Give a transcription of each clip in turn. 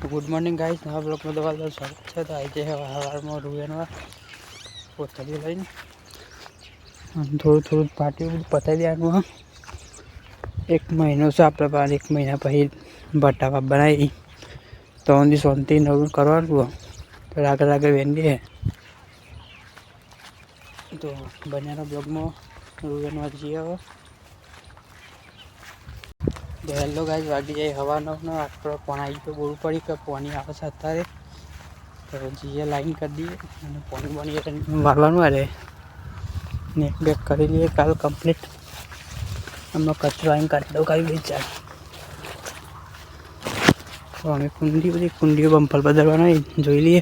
Good morning guys, नवा blog में दवा स्वागत है। तो आज है हवार में रुएनवा पोतली लईने थोड़ું પાટી પતાવી દેવાનું। एक महीनो से આપણે બાર एक महीना પછી બટાકા બનાવી તો ઊંધી શાંતિ નવું કરવાનું। તો આગળ આગળ વેંડીએ તો બન્યાના બ્લોગમાં રૂએનવા જઈએ હવે। तो हेलो गाइस, वागी जाए हवा न आटो पानी आई तो बोलू पड़ी कि पानी आवे से अत्यारे तो जीए लाइन कर दिए पानी बनी मारवा अरे नेक बेक कर लिए काल कम्प्लीट। हम लोग कचरा आइन काट दो कहीं बेच जाए तो हमें कुंडी बम्फल बदलवाना जो लिए।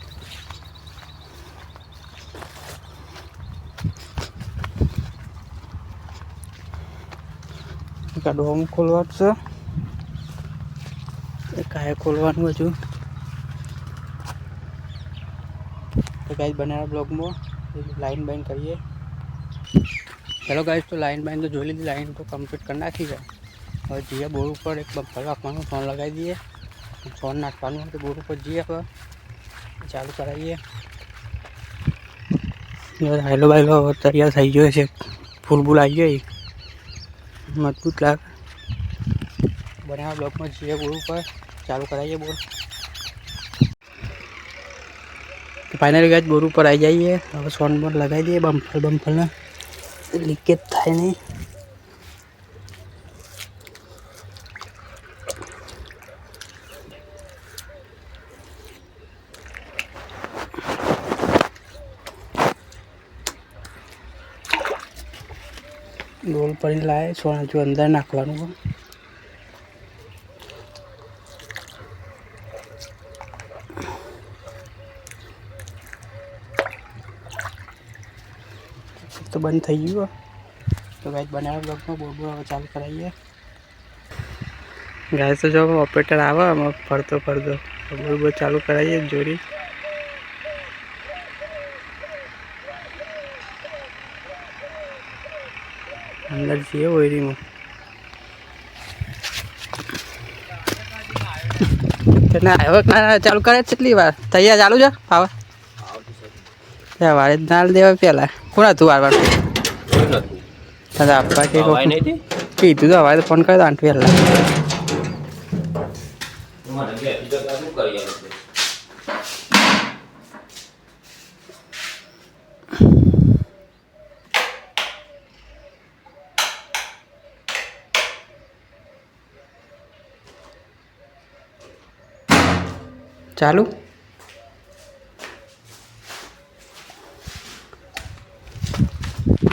डोम खोलवा से काय खोलवा हजू तो गाइस बना ब्लॉग में लाइन बाइन करिए। चलो गाइस, तो लाइन बाइन तो जो ली लाइन तो कम्प्लीट कर नाखी है और जीए बोर पर एक बम्फर आपको फोन लगाई दिए फोन नाखवा तो बोर पर जीए अब चालू कराइए। हाइलो बाइलो तैयार थी गए है, फूल बूल आई गई मजबूत लाग बना ब्लॉक में जीए बोर पर चालू कराइए बोर। तो फाइनली गाइस बोर पर आई जाइए। अब सोन बोर लगाई दिए बम्फल ना लीकेज थाय नहीं। डोल पर लाए सोना जो अंदर नाखवा तो बंद थी गयो। तो गाइस बना ब्लॉग में बोर बोर चालू कराइए। गाइस तो जब ऑपरेटर आवा फरतो बोर बोर चालू कराइए जोड़ी। अंदर चाहिए वही में चालू करे કેટલી વાર તૈયાર ચાલુ છે આવા વારે નાલ દેવા પેલા કોણ હતું વારવાર આપવા કે કીધું તો હવે ફોન કર્યો આંટી પેલા चालू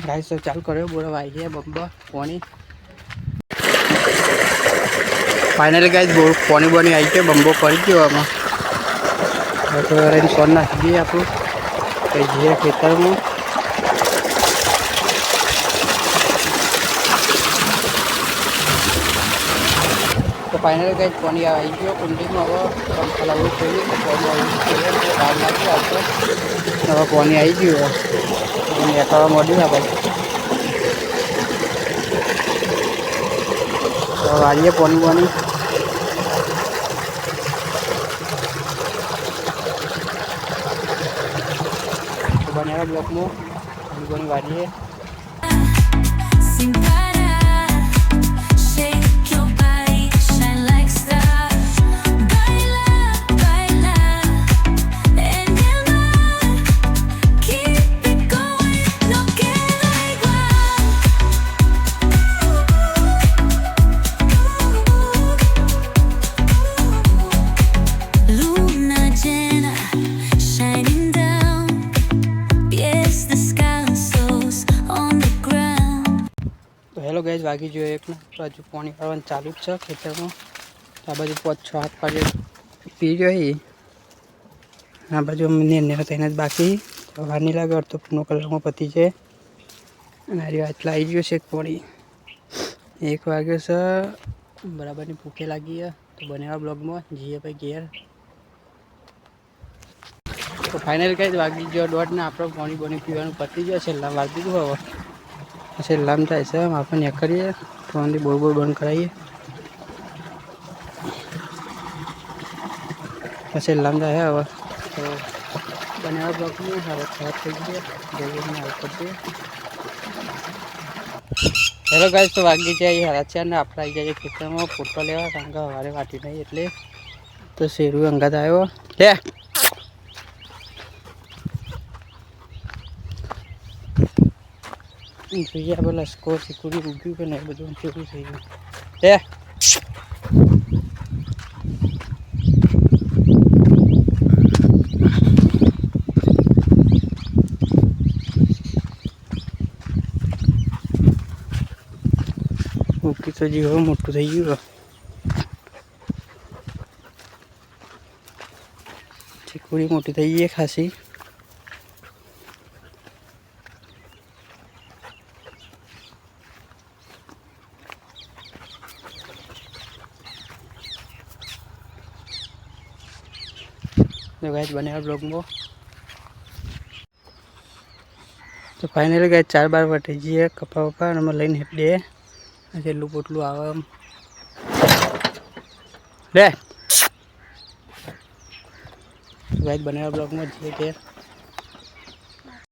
गाइस तो चालू करो बोरा भाई है बम्बा पानी। फाइनली गाइस बोर पानी बनी आई के बम्बो पड़ी गयो आम तो रेडी सोन नाखी दिए आप जीए खेतर में। तो फाइनल गाइस पानी आई गयो कुंडी में। हम बम्फल आવું જોઈએ તો પાણી હવે પાણી આવી ગયું નીકળવા માંડ્યું આપણે તો વાળીએ પાણી તો બનેલા બ્લોકમાં પાણી વાળીએ। हेलो गाइस, वागी जो एक बाजू पानी भरवा चालू है खेतर में। आ बाजू 5-6 पाजे पी गई आ बाजू ने तेना बाकी વાર नहीं लगे तो पूर्ण कलर में पति है। आटला आई गयो है पानी 1 वाग्यो से बराबर भूखे लगी है। तो बनेवा ब्लॉग में जीए भाई घेर। तो फाइनल गाइस वागी जो 1:30 ने आप पानी बनी पीवा पती गया छेल्ला वार दीधुं हवे छेल्लाम थाय छे आपण न्या करीए तो बोर बोर बंद कराइए। છેલ્લામાં જાય હવે તો બનાવવા બ્લોગની હવે ખરાબ થઈ ગઈ જઈએ હાલ કરી હેલો ગાઈસ તો વાગી જાય હારા છે ને આપણે આવી જઈએ ખેતરમાં ફોટો લેવા કારણ કે સવારે વાટી નહીં એટલે તો શેરું અંગાત આવ્યો લે જોઈએ આપણે લશ્કો સિક્યુરી ઉગ્યું કે નહીં બધું કેવું થઈ ગયું લે ઉગી તો જીવો મોટું થઈ ગયું ચીકુડી મોટી થઈ ગઈ ખાસી તો ગાઈસ બનાવ્યા બ્લોગમાં તો ફાઇનલી ગાઈસ 4 બાર વટી જઈએ કપા વપા અને અમે લઈને હેડે છેલ્લું પોટલું આવે લે ગાઈસ બનાવ્યા બ્લોગમાં જઈએ કે